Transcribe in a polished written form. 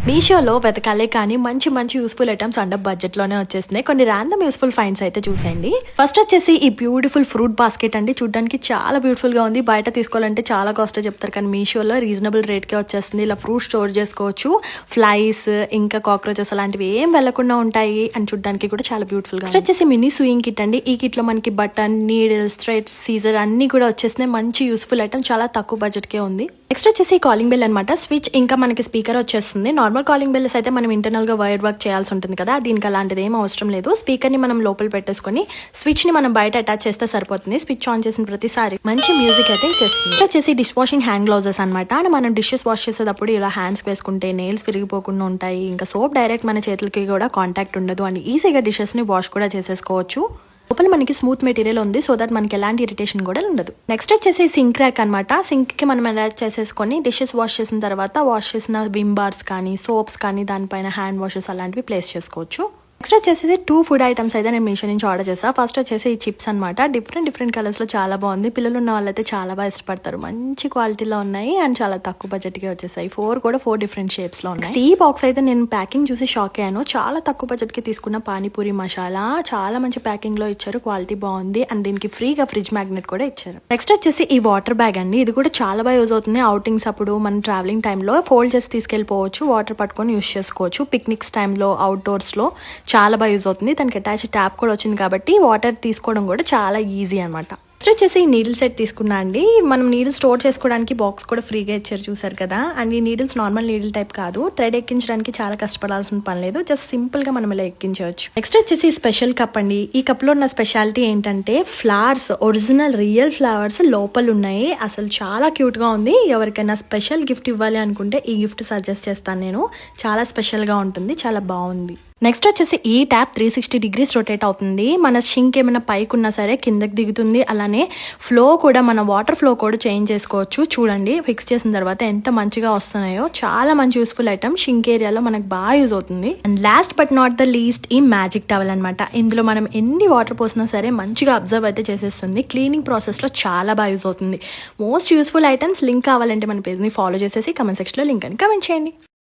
మీషోలో వెతకాలే కానీ మంచి మంచి యూస్ఫుల్ ఐటమ్స్ అండర్ బడ్జెట్లోనే వచ్చేస్తున్నాయి. కొన్ని ర్యాండమ్ యూస్ఫుల్ ఫైండ్స్ అయితే చూసేయండి. ఫస్ట్ వచ్చేసి ఈ బ్యూటిఫుల్ ఫ్రూట్ బాస్కెట్ అండి. చూడడానికి చాలా బ్యూటిఫుల్గా ఉంది. బయట తీసుకోవాలంటే చాలా కాస్ట్ చెప్తారు, కానీ మీషోలో రీజనబుల్ రేట్కే వచ్చేస్తుంది. ఇలా ఫ్రూట్ స్టోర్ చేసుకోవచ్చు. ఫ్లైస్ ఇంకా కాక్రోచెస్ అలాంటివి ఏం వెళ్లకుండా ఉంటాయి అని చూడడానికి కూడా చాలా బ్యూటిఫుల్గా. నెక్స్ట్ వచ్చేసి మినీ సూయింగ్ కిట్ అండి. ఈ కిట్లో మనకి బటన్, నీడిల్స్, థ్రెడ్స్, సీజర్ అన్ని కూడా వచ్చేసినాయి. మంచి యూస్ఫుల్ ఐటమ్, చాలా తక్కువ బడ్జెట్కే ఉంది. నెక్స్ట్ వచ్చేసి కాలింగ్ బెల్ అనమాట. స్విచ్ ఇంకా మనకి స్పీకర్ వచ్చేస్తుంది. నార్మల్ కాలింగ్ బెల్స్ అయితే మనం ఇంటర్నల్ గా వైర్ వర్క్ చేయాల్సి ఉంటుంది కదా, దీనికి అలాంటిది ఏం అవసరం లేదు. స్పీకర్ ని మనం లోపల పెట్టేసుకొని స్విచ్ ని మనం బయట అటాచ్ చేస్తే సరిపోతుంది. స్విచ్ ఆన్ చేసిన ప్రతిసారి మంచి మ్యూజిక్ అయితే ఇచ్చేస్తుంది. నెక్స్ట్ వచ్చేసి డిష్ వాషింగ్ హ్యాండ్ గ్లౌజెస్ అనమాట. మనం డిషెస్ వాష్ చేసేటప్పుడు ఇలా హ్యాండ్స్ వేసుకుంటే నెయిల్స్ విరిగిపోకుండా ఉంటాయి. ఇంకా సోప్ డైరెక్ట్ మన చేతులకి కూడా కాంటాక్ట్ ఉండదు అని ఈజీగా డిషెస్ ని వాష్ కూడా చేసేసుకోవచ్చు. లోపల మనకి స్మూత్ మెటీరియల్ ఉంది, సో దట్ మనకి ఎలాంటి ఇరిటేషన్ కూడా ఉండదు. నెక్స్ట్ వచ్చేసి సింక్ ర్యాక్ అనమాట. సింక్ కి మనం అటాచ్ చేసేసుకొని డిషెస్ వాష్ చేసిన తర్వాత వాష్ చేసిన విమ్ బార్స్ కానీ సోప్స్ కానీ దానిపైన హ్యాండ్ వాషెస్ అలాంటివి ప్లేస్ చేసుకోవచ్చు. నెక్స్ట్ వచ్చేసి 2 ఫుడ్ ఐటమ్స్ అయితే నేను మీషో నుంచి ఆర్డర్ చేస్తాను. ఫస్ట్ వచ్చేసి ఈ చిప్స్ అనమాట. డిఫరెంట్ కలర్స్ లో చాలా బాగుంది. పిల్లలు ఉన్న వాళ్ళైతే చాలా బాగా ఇష్టపడతారు. మంచి క్వాలిటీలో ఉన్నాయి అండ్ చాలా తక్కువ బడ్జెట్ కి వచ్చేసాయి. 4 డిఫరెంట్ షేప్స్ లో ఉన్నాయి. ఈ బాక్స్ అయితే నేను ప్యాకింగ్ చూసి షాక్ అయ్యాను. చాలా తక్కువ బడ్జెట్ కి తీసుకున్న పానీపూరి మసాలా చాలా మంచి ప్యాకింగ్ లో ఇచ్చారు. క్వాలిటీ బాగుంది అండ్ దీనికి ఫ్రీగా ఫ్రిడ్జ్ మ్యాగ్నెట్ కూడా ఇచ్చారు. నెక్స్ట్ వచ్చేసి ఈ వాటర్ బ్యాగ్ అండి. ఇది కూడా చాలా బాగా యూజ్ అవుతుంది. అవుటింగ్స్ అప్పుడు మనం ట్రావెలింగ్ టైంలో ఫోల్డ్ చేసి తీసుకెళ్ళిపోవచ్చు. వాటర్ పట్టుకొని యూజ్ చేసుకోవచ్చు. పిక్నిక్స్ టైంలో అవుట్డోర్స్ లో చాలా బాగా యూజ్ అవుతుంది. దానికి అటాచ్ ట్యాప్ కూడా వచ్చింది కాబట్టి వాటర్ తీసుకోవడం కూడా చాలా ఈజీ అనమాట. నెక్స్ట్ వచ్చేసి ఈ నీడిల్ సెట్ తీసుకున్నా అండి. మనం నీడిల్ స్టోర్ చేసుకోవడానికి బాక్స్ కూడా ఫ్రీగా ఇచ్చారు, చూసారు కదా. అండ్ ఈ నీడిల్స్ నార్మల్ నీడిల్ టైప్ కాదు. థ్రెడ్ ఎక్కించడానికి చాలా కష్టపడాల్సిన పని లేదు. జస్ట్ సింపుల్ గా మనం ఇలా ఎక్కించవచ్చు. నెక్స్ట్ వచ్చేసి స్పెషల్ కప్ అండి. ఈ కప్ లో ఉన్న స్పెషాలిటీ ఏంటంటే ఫ్లవర్స్, ఒరిజినల్ రియల్ ఫ్లవర్స్ లోపల ఉన్నాయి. అసలు చాలా క్యూట్ గా ఉంది. ఎవరికైనా స్పెషల్ గిఫ్ట్ ఇవ్వాలి అనుకుంటే ఈ గిఫ్ట్ సజెస్ట్ చేస్తాను నేను. చాలా స్పెషల్ గా ఉంటుంది, చాలా బాగుంది. నెక్స్ట్ వచ్చేసి ఈ ట్యాప్ 360 డిగ్రీస్ రొటేట్ అవుతుంది. మన షింక్ ఏమైనా పైకి ఉన్నా సరే కిందకి దిగుతుంది. అలానే ఫ్లో కూడా, మన వాటర్ ఫ్లో కూడా చేంజ్ చేసుకోవచ్చు. చూడండి, ఫిక్స్ చేసిన తర్వాత ఎంత మంచిగా వస్తున్నాయో. చాలా మంచి యూస్ఫుల్ ఐటమ్. షింక్ ఏరియాలో మనకు బాగా యూజ్ అవుతుంది. And last but not the least ఈ మ్యాజిక్ టవల్ అనమాట. ఇందులో మనం ఎన్ని వాటర్ పోసినా సరే మంచిగా అబ్జర్వ్ అయితే చేసేస్తుంది. క్లీనింగ్ ప్రాసెస్ లో చాలా బాగా యూజ్ అవుతుంది. మోస్ట్ యూస్ఫుల్ ఐటమ్స్ లింక్ కావాలంటే మన పేజ్ ని ఫాలో చేసేసి కమెంట్ సెక్షన్ లో లింక్ అని కమెంట్ చేయండి.